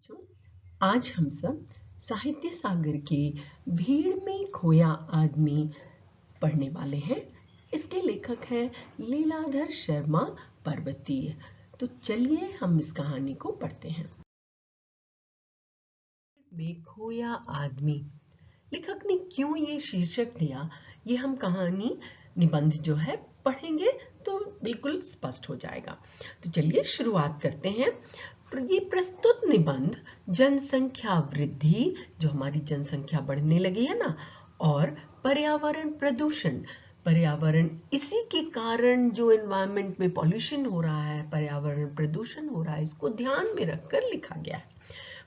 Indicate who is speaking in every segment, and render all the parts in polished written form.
Speaker 1: बच्चों, आज हम सब साहित्य सागर के भीड़ में खोया आदमी पढ़ने वाले हैं। इसके लेखक हैं लीलाधर शर्मा पर्वतीय। तो चलिए हम इस कहानी को पढ़ते हैं। में खोया आदमी, लेखक ने क्यों ये शीर्षक दिया, ये हम कहानी निबंध जो है पढ़ेंगे तो बिल्कुल स्पष्ट हो जाएगा। तो चलिए शुरुआत करते हैं। ये प्रस्तुत निबंध जनसंख्या वृद्धि, जो हमारी जनसंख्या बढ़ने लगी है ना, और पर्यावरण प्रदूषण, पर्यावरण इसी के कारण जो एनवायरनमेंट में पॉल्यूशन हो रहा है, पर्यावरण प्रदूषण हो रहा है, इसको ध्यान में रखकर लिखा गया है।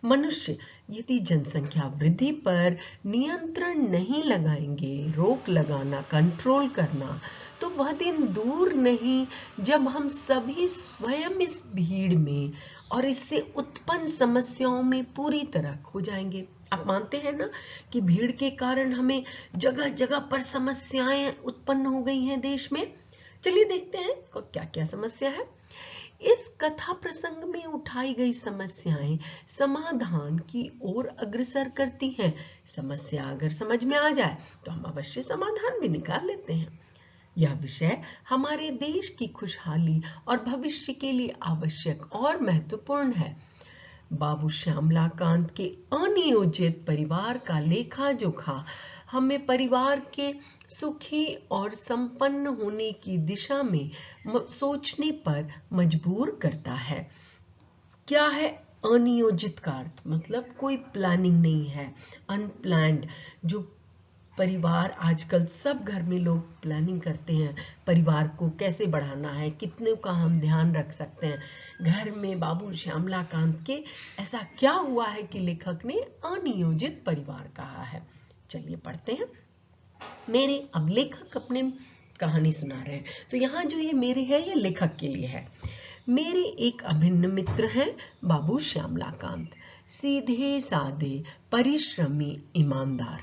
Speaker 1: मनुष्य यदि जनसंख्या वृद्धि पर नियंत्रण नहीं लगाएंगे, रोक लगाना, कंट्रोल करना, तो वह दिन दूर नहीं जब हम सभी स्वयं इस भीड़ में और इससे उत्पन्न समस्याओं में पूरी तरह खो जाएंगे। आप मानते हैं ना कि भीड़ के कारण हमें जगह जगह पर समस्याएं उत्पन्न हो गई हैं देश में। चलिए देखते हैं क्या क्या समस्या है। इस कथा प्रसंग में उठाई गई समस्याएं समाधान की ओर अग्रसर करती हैं। समस्या अगर समझ में आ जाए तो हम अवश्य समाधान भी निकाल लेते हैं। यह विषय हमारे देश की खुशहाली और भविष्य के लिए आवश्यक और महत्वपूर्ण है। बाबू श्यामलाकांत के अनियोजित परिवार का लेखा जोखा हमें परिवार के सुखी और संपन्न होने की दिशा में सोचने पर मजबूर करता है। क्या है अनियोजित का अर्थ? मतलब कोई प्लानिंग नहीं है, अनप्लान्ड। जो परिवार आजकल सब घर में लोग प्लानिंग करते हैं, परिवार को कैसे बढ़ाना है, कितने का हम ध्यान रख सकते हैं। घर में बाबू श्यामलाकांत के ऐसा क्या हुआ है कि लेखक ने अनियोजित परिवार कहा है। चलिए पढ़ते हैं। अब लेखक अपने कहानी सुना रहे हैं, तो यहाँ जो ये मेरे है ये लेखक के लिए है। मेरे एक अभिन्न मित्र हैं बाबू श्यामलाकांत, सीधे साधे, परिश्रमी, ईमानदार,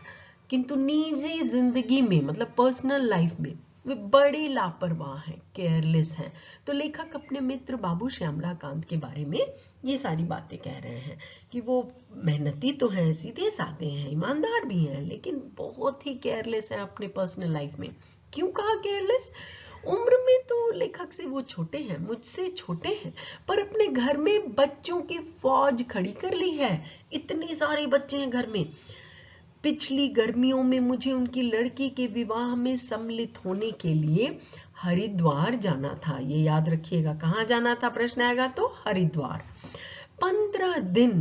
Speaker 1: किंतु निजी जिंदगी में मतलब पर्सनल लाइफ में वे बड़े लापरवाह हैं, केयरलेस हैं। तो लेखक अपने मित्र बाबू श्यामलाकांत के बारे में ये सारी बातें कह रहे हैं कि वो मेहनती तो हैं, सीधे साधे हैं, ईमानदार भी हैं, लेकिन बहुत ही केयरलेस हैं अपने पर्सनल लाइफ में। क्यों कहा केयरलेस? उम्र में तो लेखक से वो छोटे हैं, मुझसे छोटे हैं, पर अपने घर में बच्चों की फौज खड़ी कर ली है। इतने सारे बच्चे हैं घर में। पिछली गर्मियों में मुझे उनकी लड़की के विवाह में सम्मिलित होने के लिए हरिद्वार जाना था। ये याद रखिएगा, कहाँ जाना था प्रश्न आएगा तो हरिद्वार। 15 दिन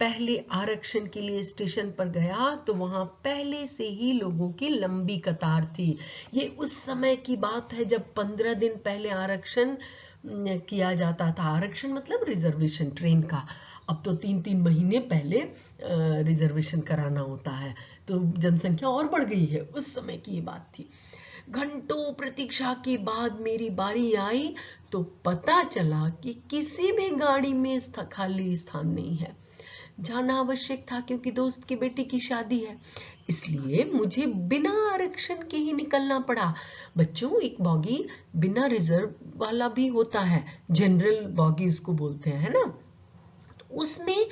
Speaker 1: पहले आरक्षण के लिए स्टेशन पर गया तो वहां पहले से ही लोगों की लंबी कतार थी। ये उस समय की बात है जब 15 दिन पहले आरक्षण किया जाता था। आरक्षण मतलब रिजर्वेशन ट्रेन का। अब तो 3-3 महीने पहले रिजर्वेशन कराना होता है, तो जनसंख्या और बढ़ गई है। उस समय की ये बात थी। घंटों प्रतीक्षा के बाद मेरी बारी आई तो पता चला कि किसी भी गाड़ी में खाली स्थान नहीं है। जाना आवश्यक था क्योंकि दोस्त की बेटी की शादी है, इसलिए मुझे बिना आरक्षण के ही निकलना पड़ा। बच्चों, एक बॉगी बिना रिजर्व वाला भी होता है, जनरल बॉगी उसको बोलते हैं, है ना। तो उसमें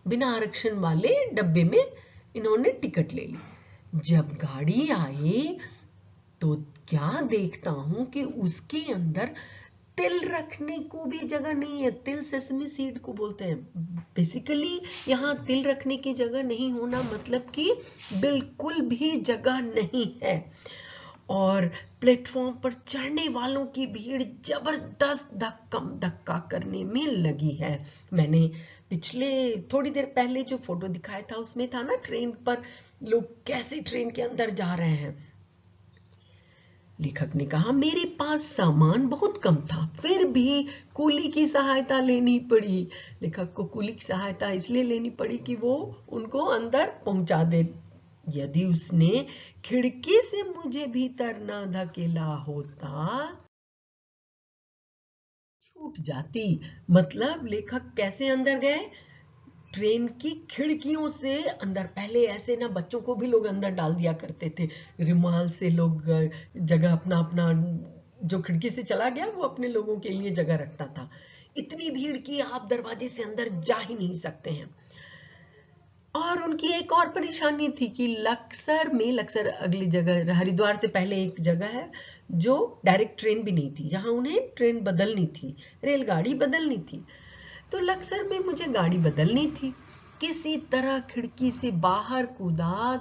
Speaker 1: बिना आरक्षण वाले डब्बे में इन्होंने टिकट ले ली। जब गाड़ी आई तो क्या देखता हूं कि उसके अंदर तिल रखने को भी जगह नहीं है। तिल सेसमी सीड को बोलते हैं। बेसिकली यहाँ तिल रखने की जगह नहीं होना मतलब कि बिल्कुल भी जगह नहीं है। और प्लेटफॉर्म पर चढ़ने वालों की भीड़ जबरदस्त धक्का करने में लगी है। मैंने पिछले थोड़ी देर पहले जो फोटो दिखाया था उसमें था ना, ट्रेन पर लोग कैसे ट्रेन के अंदर जा रहे हैं। लेखक ने कहा, मेरे पास सामान बहुत कम था, फिर भी कूली की सहायता लेनी पड़ी। लेखक को कूली की सहायता इसलिए लेनी पड़ी कि वो उनको अंदर पहुंचा दे। यदि उसने खिड़की से मुझे भीतर न धकेला होता छूट जाती। मतलब लेखक कैसे अंदर गए? ट्रेन की खिड़कियों से अंदर। पहले ऐसे ना बच्चों को भी लोग अंदर डाल दिया करते थे, रुमाल से लोग जगह अपना अपना, जो खिड़की से चला गया वो अपने लोगों के लिए जगह रखता था। इतनी भीड़ की आप दरवाजे से अंदर जा ही नहीं सकते हैं। और उनकी एक और परेशानी थी कि लक्सर अगली जगह, हरिद्वार से पहले एक जगह है जो डायरेक्ट ट्रेन भी नहीं थी, जहां उन्हें ट्रेन बदलनी थी, रेलगाड़ी बदलनी थी। तो लक्सर में मुझे गाड़ी बदलनी थी। किसी तरह खिड़की से बाहर कूदा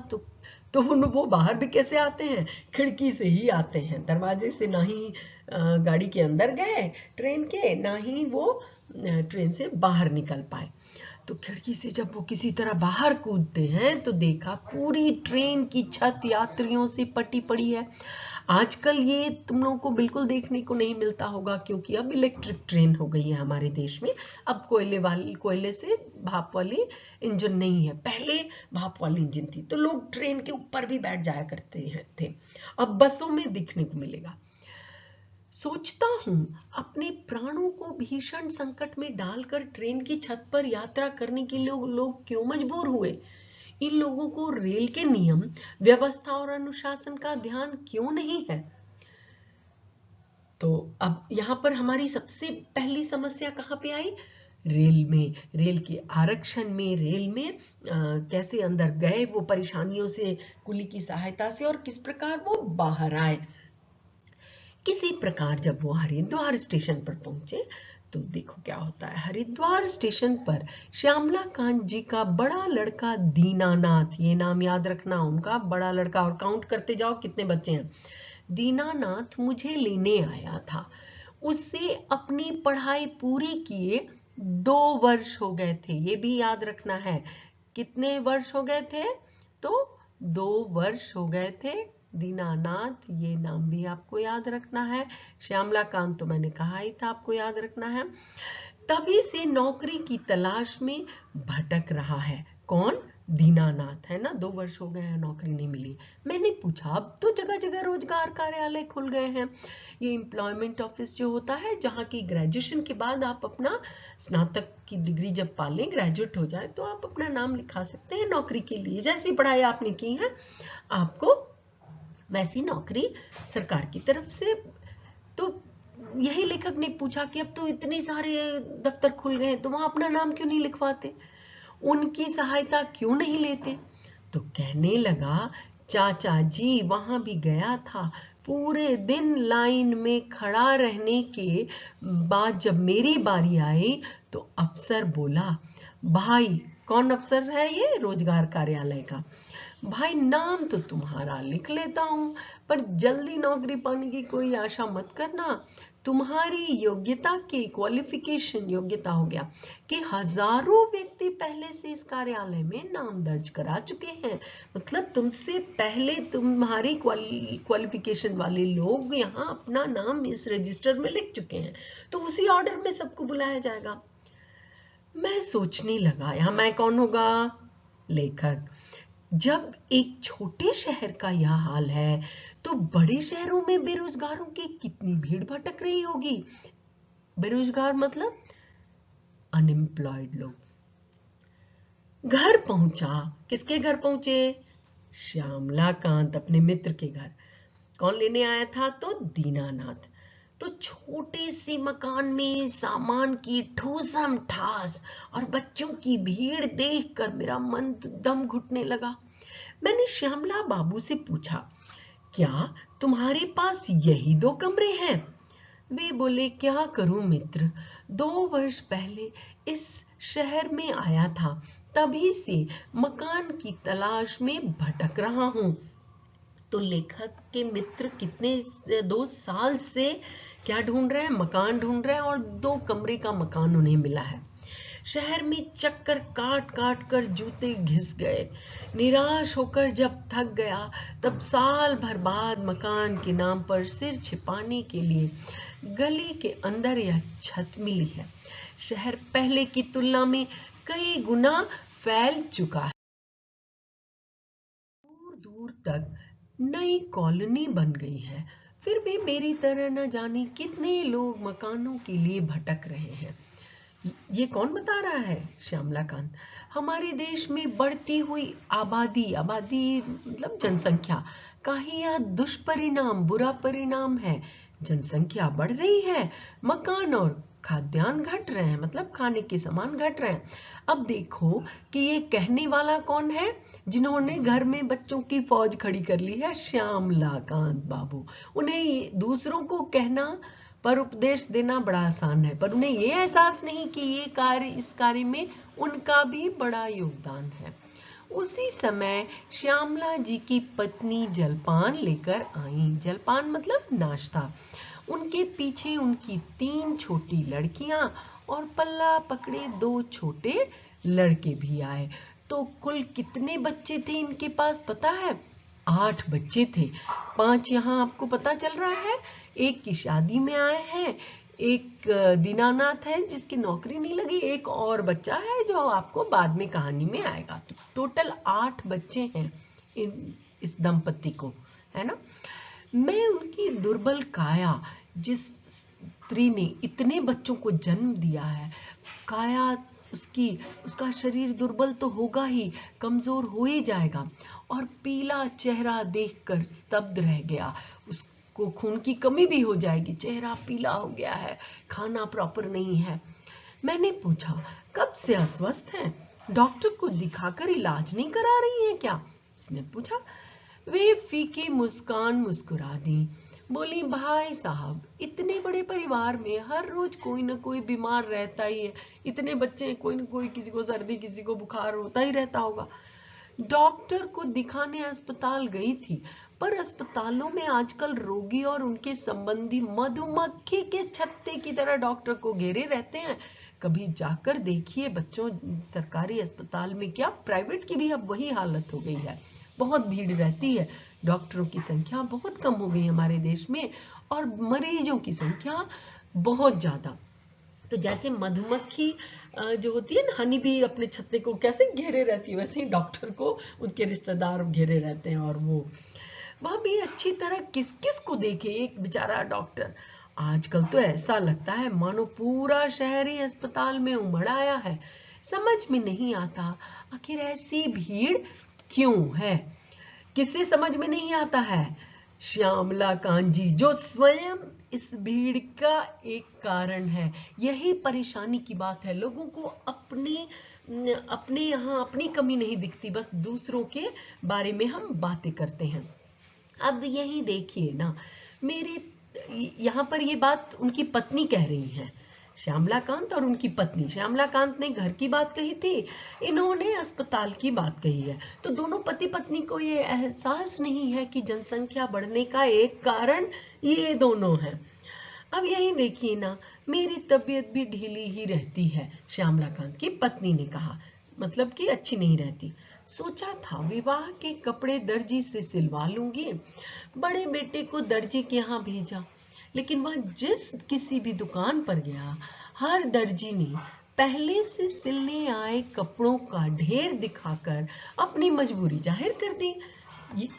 Speaker 1: तो वो बाहर भी कैसे आते हैं, खिड़की से ही आते हैं, दरवाजे से ना ही गाड़ी के अंदर गए ट्रेन के, ना ही वो ट्रेन से बाहर निकल पाए। तो खिड़की से जब वो किसी तरह बाहर कूदते हैं तो देखा पूरी ट्रेन की छत यात्रियों से पटी पड़ी है। आजकल ये तुम लोगों को बिल्कुल देखने को नहीं मिलता होगा, क्योंकि अब इलेक्ट्रिक ट्रेन हो गई है हमारे देश में। अब कोयले से भाप वाली इंजन नहीं है, पहले भाप वाली इंजन थी, तो लोग ट्रेन के ऊपर भी बैठ जाया करते थे। अब बसों में दिखने को मिलेगा। सोचता हूं अपने प्राणों को भीषण संकट में डालकर ट्रेन की छत पर यात्रा करने के लिए लोग क्यों मजबूर हुए। इन लोगों को रेल के नियम, व्यवस्था और अनुशासन का ध्यान क्यों नहीं है। तो अब यहां पर हमारी सबसे पहली समस्या कहां पे आई, रेल के आरक्षण में, रेल में कैसे अंदर गए वो परेशानियों से, कुली की सहायता से, और किस प्रकार वो बाहर आए। किसी प्रकार जब वो हरिद्वार स्टेशन पर पहुंचे तो देखो क्या होता है। हरिद्वार स्टेशन पर श्यामला कांत जी का बड़ा लड़का दीनानाथ, ये नाम याद रखना उनका, बड़ा लड़का, और काउंट करते जाओ कितने बच्चे हैं। दीनानाथ मुझे लेने आया था। उससे अपनी पढ़ाई पूरी किए 2 वर्ष हो गए थे, ये भी याद रखना है। कितने वर्ष हो गए थे, तो 2 वर्ष हो गए थे। दीनानाथ, ये नाम भी आपको याद रखना है। श्यामला कांत तो मैंने कहा ही था, आपको याद रखना है। तभी से नौकरी की तलाश में भटक रहा है। कौन, दीनानाथ, है ना। 2 वर्ष हो गए हैं, नौकरी नहीं मिली। मैंने पूछा, अब तो जगह जगह रोजगार कार्यालय खुल गए हैं। ये एम्प्लॉयमेंट ऑफिस जो होता है, जहाँ की ग्रेजुएशन के बाद आप अपना स्नातक की डिग्री जब पा लें, ग्रेजुएट हो जाए, तो आप अपना नाम लिखा सकते हैं नौकरी के लिए। जैसी पढ़ाई आपने की है आपको वैसी नौकरी सरकार की तरफ से। तो यही लेखक ने पूछा कि अब तो इतने सारे दफ्तर खुल गए, तो वहां अपना नाम क्यों नहीं लिखवाते, उनकी सहायता क्यों नहीं लेते। तो कहने लगा, चाचा जी वहां भी गया था, पूरे दिन लाइन में खड़ा रहने के बाद जब मेरी बारी आई तो अफसर बोला, भाई, कौन अफसर है ये, रोजगार कार्यालय का, भाई नाम तो तुम्हारा लिख लेता हूं, पर जल्दी नौकरी पाने की कोई आशा मत करना। तुम्हारी योग्यता के क्वालिफिकेशन, योग्यता हो गया, कि हजारों व्यक्ति पहले से इस कार्यालय में नाम दर्ज करा चुके हैं। मतलब तुमसे पहले तुम्हारी क्वालिफिकेशन वाले लोग यहाँ अपना नाम इस रजिस्टर में लिख चुके हैं, तो उसी ऑर्डर में सबको बुलाया जाएगा। मैं सोचने लगा, यहाँ मैं कौन होगा, लेखक। जब एक छोटे शहर का यह हाल है तो बड़े शहरों में बेरोजगारों की कितनी भीड़ भटक रही होगी। बेरोजगार मतलब अनएम्प्लॉयड लोग। घर पहुंचा, किसके घर पहुंचे, श्यामला कांत अपने मित्र के घर। कौन लेने आया था, तो दीनानाथ। तो छोटे से मकान में सामान की ठूसम ठास और बच्चों की भीड़ देखकर मेरा मन दम घुटने लगा। मैंने श्यामला बाबू से पूछा, क्या तुम्हारे पास यही 2 कमरे हैं। वे बोले, क्या करूं मित्र, 2 वर्ष पहले इस शहर में आया था, तभी से मकान की तलाश में भटक रहा हूं। तो लेखक के मित्र कितने 2 साल से क्या ढूंढ रहे हैं, मकान ढूंढ रहे हैं, और 2 कमरे का मकान उन्हें मिला है। शहर में चक्कर काट काट कर जूते घिस गए। निराश होकर जब थक गया तब साल भर बाद मकान के नाम पर सिर छिपाने के लिए गली के अंदर यह छत मिली है। शहर पहले की तुलना में कई गुना फैल चुका है। दूर दूर तक नई कॉलोनी बन गई है, फिर भी मेरी तरह न जाने कितने लोग मकानों के लिए भटक रहे हैं। ये कौन बता रहा है, श्यामला कांत। हमारे देश में बढ़ती हुई आबादी मतलब जनसंख्या का ही यह दुष्परिणाम, बुरा परिणाम है। जनसंख्या बढ़ रही है, मकान और खाद्यान्न घट रहे हैं, मतलब खाने के सामान घट रहे हैं। अब देखो कि ये कहने वाला कौन है, जिन्होंने घर में बच्चों की फौज खड़ी कर ली है, श्यामलाकांत बाबू। उन्हें दूसरों को कहना पर उपदेश देना बड़ा आसान है, पर उन्हें ये एहसास नहीं कि ये कार्य, इस कार्य में उनका भी बड़ा योगदान है। उसी समय श्यामला जी की पत्नी जलपान लेकर आई। जलपान मतलब नाश्ता। उनके पीछे उनकी 3 छोटी लड़कियां और पल्ला पकड़े 2 छोटे लड़के भी आए। तो कुल कितने बच्चे थे इनके पास पता है? 8 बच्चे थे। 5 यहाँ आपको पता चल रहा है, एक की शादी में आए हैं, एक दीनानाथ है जिसकी नौकरी नहीं लगी, एक और बच्चा है जो आपको बाद में कहानी में आएगा। तो टोटल 8 बच्चे हैं इस दंपति को, है ना। मैं उनकी दुर्बल काया, जिस स्त्री ने इतने बच्चों को जन्म दिया है, काया उसका शरीर दुर्बल तो होगा ही, कमजोर हो ही जाएगा। और पीला चेहरा देखकर स्तब्ध रह गया। उसको खून की कमी भी हो जाएगी, चेहरा पीला हो गया है, खाना प्रॉपर नहीं है। मैंने पूछा, कब से अस्वस्थ हैं? डॉक्टर को दिखाकर इलाज नहीं करा रही हैं क्या? उसने पूछा। वे फीकी मुस्कान मुस्कुरा दी। बोली, भाई साहब, इतने बड़े परिवार में हर रोज कोई ना कोई बीमार रहता ही है। इतने बच्चे हैं, कोई ना कोई, किसी को सर्दी, किसी को बुखार होता ही रहता होगा। डॉक्टर को दिखाने अस्पताल गई थी, पर अस्पतालों में आजकल रोगी और उनके संबंधी मधुमक्खी के छत्ते की तरह डॉक्टर को घेरे रहते हैं। कभी जाकर देखिए बच्चों, सरकारी अस्पताल में क्या, प्राइवेट की भी अब वही हालत हो गई है। बहुत भीड़ रहती है, डॉक्टरों की संख्या बहुत कम हो गई हमारे देश में, और मरीजों की संख्या बहुत ज्यादा। तो जैसे मधुमक्खी जो होती है ना, हनी भी अपने छत्ते को कैसे घेरे रहती है, वैसे ही डॉक्टर को उनके रिश्तेदार घेरे रहते हैं। और वो वह भी अच्छी तरह किस किस को देखे, एक बेचारा डॉक्टर। आजकल तो ऐसा लगता है मानो पूरा शहर ही अस्पताल में उमड़ आया है। समझ में नहीं आता आखिर ऐसी भीड़ क्यों है। किसे समझ में नहीं आता है? श्यामलाकांत जी, जो स्वयं इस भीड़ का एक कारण है। यही परेशानी की बात है, लोगों को अपने यहाँ अपनी कमी नहीं दिखती, बस दूसरों के बारे में हम बातें करते हैं। अब यही देखिए ना, मेरी यहाँ पर ये बात उनकी पत्नी कह रही है, श्यामलाकांत और उनकी पत्नी। श्यामलाकांत ने घर की बात कही थी, इन्होंने अस्पताल की बात कही है। तो दोनों पति पत्नी को ये एहसास नहीं है कि जनसंख्या बढ़ने का एक कारण ये दोनों हैं। अब यही देखिए ना, मेरी तबीयत भी ढीली ही रहती है, श्यामलाकांत की पत्नी ने कहा, मतलब कि अच्छी नहीं रहती। सोचा था विवाह के कपड़े दर्जी से सिलवा लूंगी। बड़े बेटे को दर्जी के यहाँ भेजा, लेकिन वह जिस किसी भी दुकान पर गया, हर दर्जी ने पहले से सिलने आए कपड़ों का ढेर दिखाकर अपनी मजबूरी जाहिर कर दी।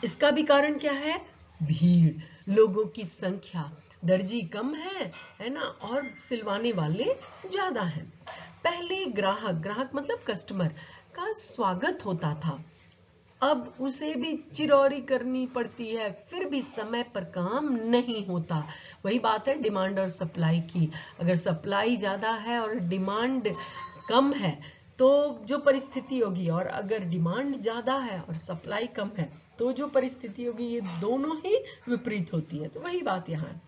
Speaker 1: इसका भी कारण क्या है? भीड़, लोगों की संख्या। दर्जी कम है ना, और सिलवाने वाले ज्यादा हैं। पहले ग्राहक मतलब कस्टमर का स्वागत होता था, अब उसे भी चिरौरी करनी पड़ती है, फिर भी समय पर काम नहीं होता। वही बात है डिमांड और सप्लाई की। अगर सप्लाई ज्यादा है और डिमांड कम है तो जो परिस्थिति होगी, और अगर डिमांड ज्यादा है और सप्लाई कम है तो जो परिस्थिति होगी, ये दोनों ही विपरीत होती है। तो वही बात यहाँ है।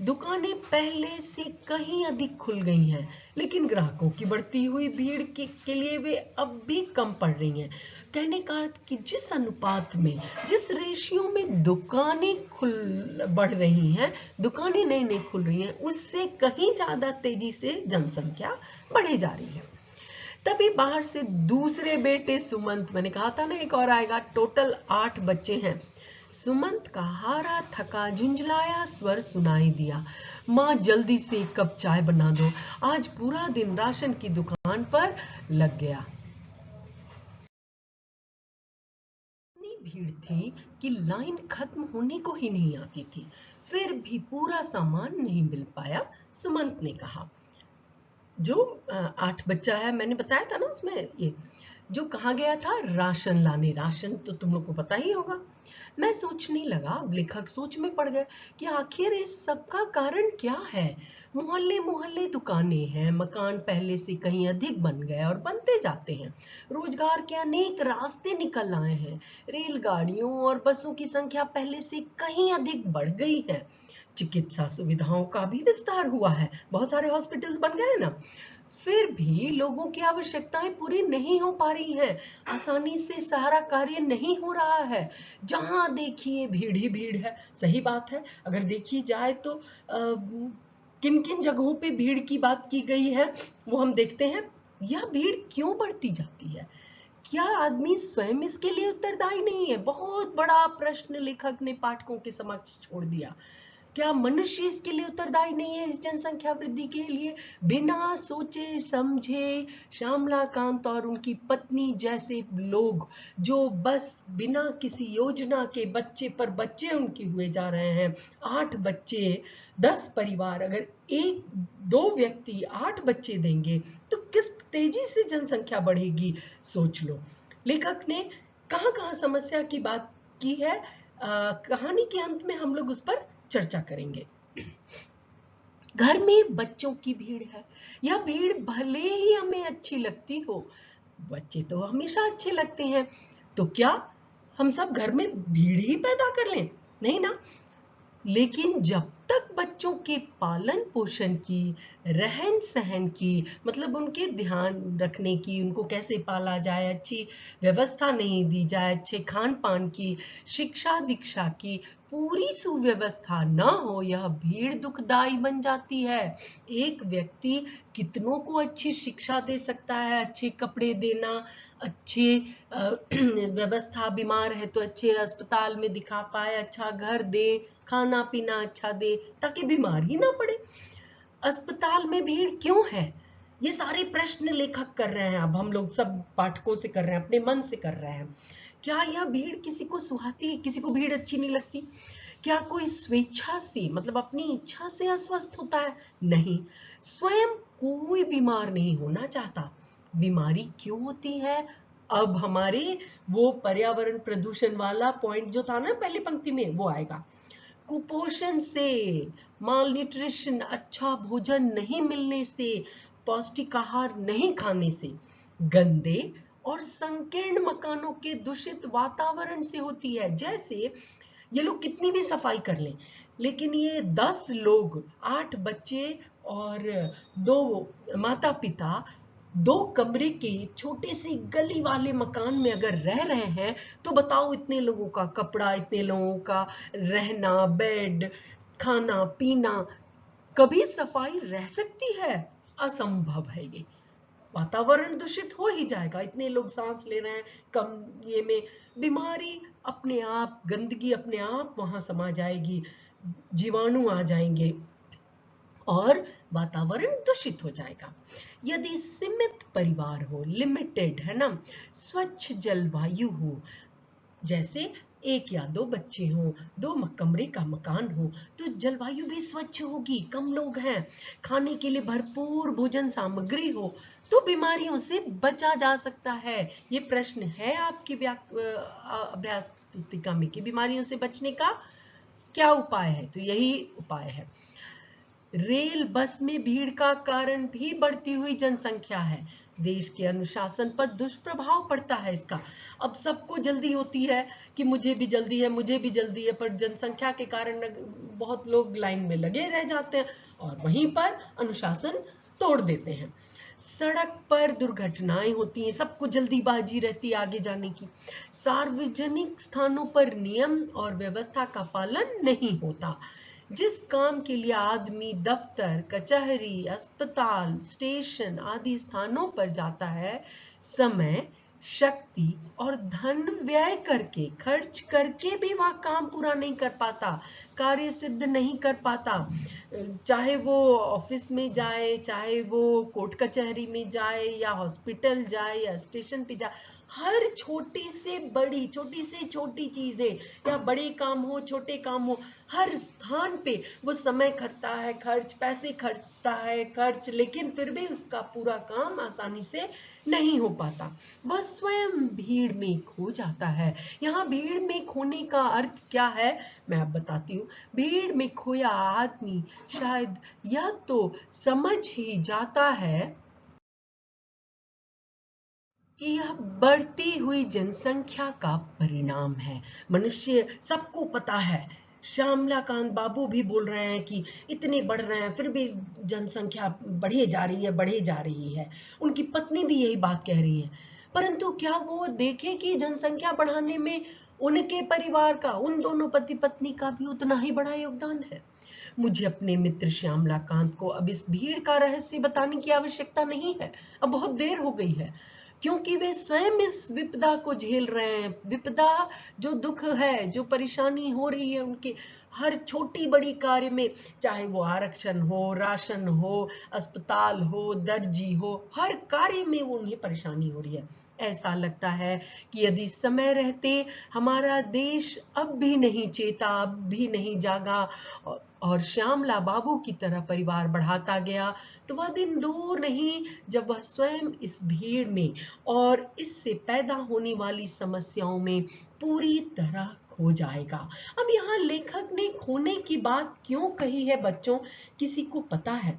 Speaker 1: दुकानें पहले से कहीं अधिक खुल गई हैं, लेकिन ग्राहकों की बढ़ती हुई भीड़ के लिए वे अब भी कम पड़ रही हैं। कहने का अर्थ कि जिस अनुपात में, जिस रेशियो में दुकानें बढ़ रही हैं, दुकानें नई नई खुल रही हैं, उससे कहीं ज्यादा तेजी से जनसंख्या बढ़े जा रही है। तभी बाहर से दूसरे बेटे सुमंत, मैंने कहा था ना एक और आएगा, टोटल 8 बच्चे हैं। सुमंत का हारा थका झुंझलाया स्वर सुनाई दिया। माँ जल्दी से 1 कप चाय बना दो, आज पूरा दिन राशन की दुकान पर लग गया। इतनी भीड़ थी कि लाइन खत्म होने को ही नहीं आती थी, फिर भी पूरा सामान नहीं मिल पाया। सुमंत ने कहा, जो 8 बच्चा है, मैंने बताया था ना उसमें, ये जो कहा गया था राशन लाने, राशन तो तुम लोग को पता ही होगा। मैं सोचने लगा, लेखक सोच में पड़ गए कि आखिर इस सब का कारण क्या है। मोहल्ले मोहल्ले दुकानें हैं, मकान पहले से कहीं अधिक बन गए और बनते जाते हैं। रोजगार के अनेक रास्ते निकल आए हैं। रेलगाड़ियों और बसों की संख्या पहले से कहीं अधिक बढ़ गई है। चिकित्सा सुविधाओं का भी विस्तार हुआ है, बहुत सारे हॉस्पिटल्स बन गए हैं ना। फिर भी लोगों की आवश्यकताएं पूरी नहीं हो पा रही हैं। आसानी से सारा कार्य नहीं हो रहा है। जहां देखिए भीड़ ही भीड़ है। सही बात है। अगर देखी जाए तो किन किन जगहों पे भीड़ की बात की गई है वो हम देखते हैं। यह भीड़ क्यों बढ़ती जाती है? क्या आदमी स्वयं इसके लिए उत्तरदायी नहीं है? बहुत बड़ा प्रश्न लेखक ने पाठकों के समक्ष छोड़ दिया। क्या मनुष्य इसके लिए उत्तरदायी नहीं है, इस जनसंख्या वृद्धि के लिए? बिना सोचे समझे श्यामलाकांत और उनकी पत्नी जैसे लोग जो बस बिना किसी योजना के बच्चे पर बच्चे उनकी हुए जा रहे हैं। 8 बच्चे, 10 परिवार, अगर एक दो व्यक्ति 8 बच्चे देंगे तो किस तेजी से जनसंख्या बढ़ेगी, सोच लो। लेखक ने कहां कहां समस्या की बात की है, कहानी के अंत में हम लोग उस पर चर्चा करेंगे। घर में बच्चों की भीड़ है। यह भीड़ भले ही हमें अच्छी लगती हो, बच्चे तो हमेशा अच्छे लगते हैं, तो क्या हम सब घर में भीड़ ही पैदा कर लें? नहीं ना। लेकिन जब तक बच्चों के पालन पोषण की, रहन सहन की, मतलब उनके ध्यान रखने की, उनको कैसे पाला जाए, अच्छी व्यवस्था नहीं दी जाए, अच्छे खान पान की, शिक्षा दीक्षा की पूरी सुव्यवस्था न हो, यह भीड़ दुखदाई बन जाती है। एक व्यक्ति कितनों को अच्छी शिक्षा दे सकता है, अच्छे कपड़े देना, अच्छी व्यवस्था, बीमार है तो अच्छे अस्पताल में दिखा पाए, अच्छा घर दे, खाना पीना अच्छा दे ताकि बीमार ही ना पड़े। अस्पताल में भीड़ क्यों है? ये सारे प्रश्न लेखक कर रहे हैं, अब हम लोग सब पाठकों से कर रहे हैं, अपने मन से कर रहे हैं। क्या यह भीड़ किसी को सुहाती है? किसी को भीड़ अच्छी नहीं लगती? क्या कोई स्वेच्छा से, मतलब अपनी इच्छा से अस्वस्थ होता है? नहीं। स्वयं कोई बीमार नहीं होना चाहता। बीमारी क्यों होती है? अब हमारे वो पर्यावरण प्रदूषण वाला पॉइंट जो था ना पहली पंक्ति में, वो आएगा। कुपोषण से, माल न्यूट्रिशन, अच्छा भोजन नहीं मिलने से, पौष्टिक आहार नहीं खाने से, गंदे और संकीर्ण मकानों के दूषित वातावरण से होती है। जैसे ये लोग कितनी भी सफाई कर लें, लेकिन ये 10 लोग, 8 बच्चे और 2 माता पिता 2 कमरे के छोटे से गली वाले मकान में अगर रह रहे हैं तो बताओ, इतने लोगों का कपड़ा, इतने लोगों का रहना, बेड, खाना पीना, कभी सफाई रह सकती है? असंभव है ये। वातावरण दूषित हो ही जाएगा। इतने लोग सांस ले रहे हैं कम ये में, बीमारी अपने आप, गंदगी अपने आप वहां समा जाएगी, जीवाणु आ जाएंगे और वातावरण दूषित हो जाएगा। यदि सीमित परिवार हो, लिमिटेड है ना, स्वच्छ जलवायु हो, जैसे 1 या 2 बच्चे हों, 2 कमरे का मकान हो, तो जलवायु भी स्वच्छ होगी। कम लोग हैं, खाने के लिए भरपूर भोजन सामग्री हो, तो बीमारियों से बचा जा सकता है। ये प्रश्न है आपकी अभ्यास पुस्तिका में कि बीमारियों से बचने का क्या उपाय है, तो यही उपाय है। रेल बस में भीड़ का कारण भी बढ़ती हुई जनसंख्या है। देश के अनुशासन पर दुष्प्रभाव पड़ता है इसका। अब सबको जल्दी होती है कि मुझे भी जल्दी है, मुझे भी जल्दी है, पर जनसंख्या के कारण बहुत लोग लाइन में लगे रह जाते हैं और वहीं पर अनुशासन तोड़ देते हैं। सड़क पर दुर्घटनाएं होती हैं, सबको जल्दीबाजी रहती है आगे जाने की। सार्वजनिक स्थानों पर नियम और व्यवस्था का पालन नहीं होता। जिस काम के लिए आदमी दफ्तर, कचहरी, अस्पताल, स्टेशन आदि स्थानों पर जाता है, समय, शक्ति और धन व्यय करके, खर्च करके भी वह काम पूरा नहीं कर पाता, कार्य सिद्ध नहीं कर पाता। चाहे वो ऑफिस में जाए, चाहे वो कोर्ट कचहरी में जाए, या हॉस्पिटल जाए, या स्टेशन पे जाए, हर छोटी से बड़ी, छोटी से छोटी चीजें, या बड़े काम हो, छोटे काम हो, हर स्थान पे वो समय करता है खर्च, पैसे खर्चता है खर्च, लेकिन फिर भी उसका पूरा काम आसानी से नहीं हो पाता। वह स्वयं भीड़ में खो जाता है। यहाँ भीड़ में खोने का अर्थ क्या है, मैं अब बताती हूँ। भीड़ में खोया आदमी शायद यह तो समझ ही जाता है कि यह बढ़ती हुई जनसंख्या का परिणाम है। मनुष्य, सबको पता है, श्यामलाकांत बाबू भी बोल रहे हैं कि इतने बढ़ रहे हैं फिर भी जनसंख्या बढ़े जा रही है, बढ़े जा रही है। उनकी पत्नी भी यही बात कह रही है। परंतु क्या वो देखे कि जनसंख्या बढ़ाने में उनके परिवार का, उन दोनों पति पत्नी का भी उतना ही बड़ा योगदान है। मुझे अपने मित्र श्यामलाकांत को अब इस भीड़ का रहस्य बताने की आवश्यकता नहीं है। अब बहुत देर हो गई है, क्योंकि वे स्वयं इस विपदा को झेल रहे हैं। विपदा, जो दुख है, जो परेशानी हो रही है उनके हर छोटी बड़ी कार्य में, चाहे वो आरक्षण हो, राशन हो, अस्पताल हो, दर्जी हो, हर कार्य में वो उन्हें परेशानी हो रही है। ऐसा लगता है कि यदि समय रहते हमारा देश अब भी नहीं चेता, अब भी नहीं जागा और श्यामला बाबू की तरह परिवार बढ़ाता गया, तो वह दिन दूर नहीं जब वह स्वयं इस भीड़ में और इससे पैदा होने वाली समस्याओं में पूरी तरह खो जाएगा। अब यहाँ लेखक ने खोने की बात क्यों कही है बच्चों, किसी को पता है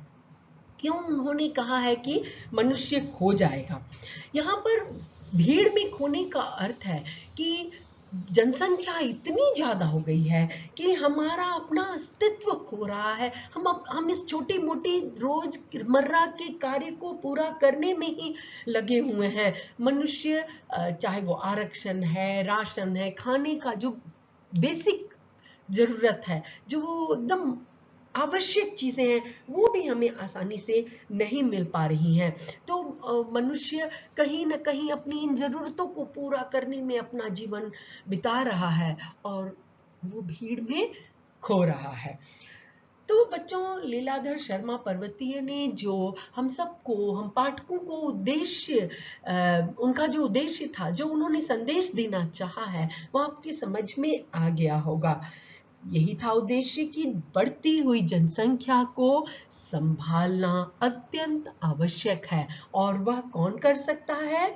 Speaker 1: क्यों उन्होंने कहा है कि मनुष्य खो जाएगा? यहाँ पर भीड़ में खोने का अर्थ है कि जनसंख्या इतनी ज्यादा हो गई है कि हमारा अपना अस्तित्व खो रहा है। हम इस छोटी मोटी रोजमर्रा के कार्य को पूरा करने में ही लगे हुए हैं। मनुष्य, चाहे वो आरक्षण है, राशन है, खाने का जो बेसिक जरूरत है, जो वो एकदम आवश्यक चीजें हैं, वो भी हमें आसानी से नहीं मिल पा रही हैं। तो मनुष्य कहीं ना कहीं अपनी इन जरूरतों को पूरा करने में अपना जीवन बिता रहा है और वो भीड़ में खो रहा है। तो बच्चों, लीलाधर शर्मा पर्वतीय ने जो हम सबको, हम पाठकों को उद्देश्य, उनका जो उद्देश्य था, जो उन्होंने संदेश देना चाहा है, वो आपकी समझ में आ गया होगा। यही था उद्देश्य कि बढ़ती हुई जनसंख्या को संभालना अत्यंत आवश्यक है। और वह कौन कर सकता है?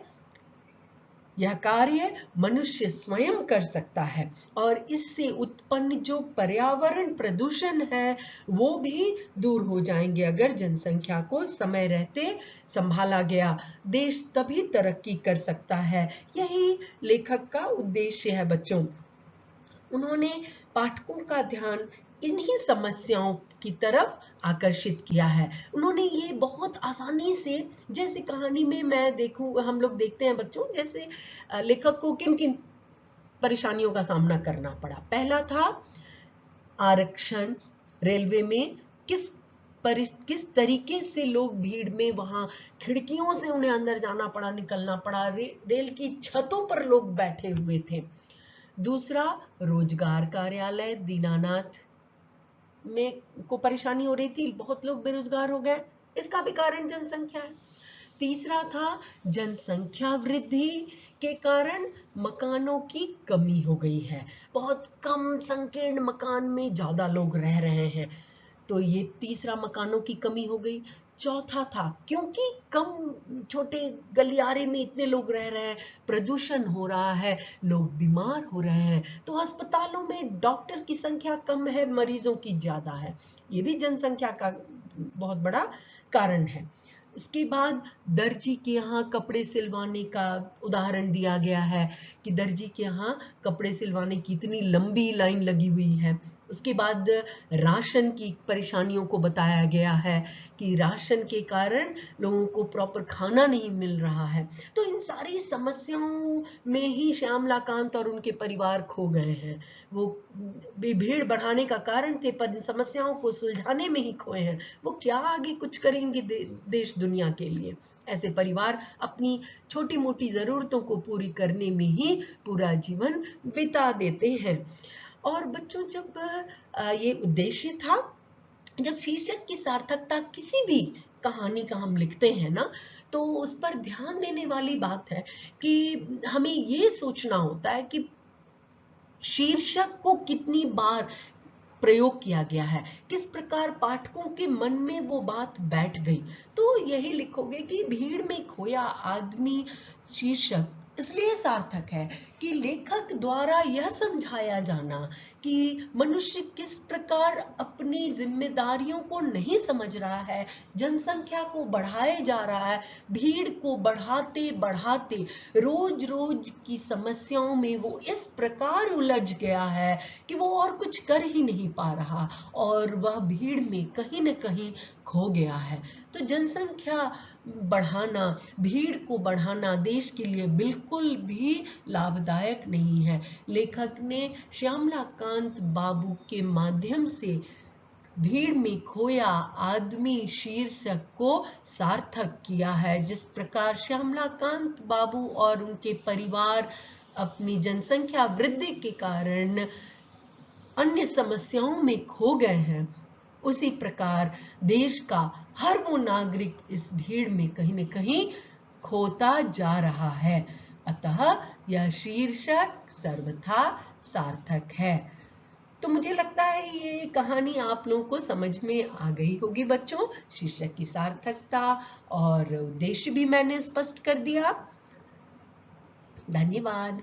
Speaker 1: यह कार्य मनुष्य स्वयं कर सकता है। और इससे उत्पन्न जो पर्यावरण प्रदूषण है वो भी दूर हो जाएंगे अगर जनसंख्या को समय रहते संभाला गया। देश तभी तरक्की कर सकता है। यही लेखक का उद्देश्य है बच्चों। उन्होंने पाठकों का ध्यान इन्हीं समस्याओं की तरफ आकर्षित किया है। उन्होंने ये बहुत आसानी से, जैसे कहानी में मैं देखूं, हम लोग देखते हैं बच्चों, जैसे लेखक को किन किन परेशानियों का सामना करना पड़ा। पहला था आरक्षण। रेलवे में किस तरीके से लोग भीड़ में, वहां खिड़कियों से उन्हें अंदर जाना पड़ा, निकलना पड़ा। रेल की छतों पर लोग बैठे हुए थे। दूसरा, रोजगार कार्यालय दीनानाथ में को परेशानी हो रही थी, बहुत लोग बेरोजगार हो गए, इसका भी कारण जनसंख्या है। तीसरा था जनसंख्या वृद्धि के कारण मकानों की कमी हो गई है, बहुत कम संकीर्ण मकान में ज्यादा लोग रह रहे हैं, तो ये तीसरा, मकानों की कमी हो गई। चौथा था क्योंकि कम छोटे गलियारे में इतने लोग रह रहे हैं, प्रदूषण हो रहा है, लोग बीमार हो रहे हैं, तो अस्पतालों में डॉक्टर की संख्या कम है, मरीजों की ज्यादा है। ये भी जनसंख्या का बहुत बड़ा कारण है। इसके बाद दर्जी के यहाँ कपड़े सिलवाने का उदाहरण दिया गया है कि दर्जी के यहाँ कपड़े सिलवाने की इतनी लंबी लाइन लगी हुई है। उसके बाद राशन की परेशानियों को बताया गया है कि राशन के कारण लोगों को प्रॉपर खाना नहीं मिल रहा है। तो इन सारी समस्याओं में ही श्यामलाकांत और उनके परिवार खो गए हैं। वो भीड़ बढ़ाने का कारण थे, पर समस्याओं को सुलझाने में ही खोए हैं। वो क्या आगे कुछ करेंगे देश दुनिया के लिए? ऐसे परिवार अपनी छोटी मोटी जरूरतों को पूरी करने में ही पूरा जीवन बिता देते हैं। और बच्चों, जब ये उद्देश्य था, जब शीर्षक की सार्थकता किसी भी कहानी का हम लिखते हैं ना, तो उस पर ध्यान देने वाली बात है कि हमें ये सोचना होता है कि शीर्षक को कितनी बार प्रयोग किया गया है, किस प्रकार पाठकों के मन में वो बात बैठ गई। तो यही लिखोगे कि भीड़ में खोया आदमी शीर्षक इसलिए सार्थक है कि लेखक द्वारा यह समझाया जाना कि मनुष्य किस प्रकार अपनी जिम्मेदारियों को नहीं समझ रहा है, जनसंख्या को बढ़ाए जा रहा है, भीड़ को बढ़ाते बढ़ाते रोज रोज की समस्याओं में वो इस प्रकार उलझ गया है कि वो और कुछ कर ही नहीं पा रहा और वह भीड़ में कहीं न कहीं खो गया है। तो जनसंख्या बढ़ाना, भीड़ को बढ़ाना देश के लिए बिल्कुल भी लाभदायक नहीं है। लेखक ने श्यामलाकांत बाबू के माध्यम से भीड़ में खोया आदमी शीर्षक को सार्थक किया है। जिस प्रकार श्यामलाकांत बाबू और उनके परिवार अपनी जनसंख्या वृद्धि के कारण अन्य समस्याओं में खो गए हैं, उसी प्रकार देश का हर वो नागरिक इस भीड़ में कहीं न कहीं खोता जा रहा है। अतः यह शीर्षक सर्वथा सार्थक है। तो मुझे लगता है ये कहानी आप लोगों को समझ में आ गई होगी बच्चों। शीर्षक की सार्थकता और उद्देश्य भी मैंने स्पष्ट कर दिया। धन्यवाद।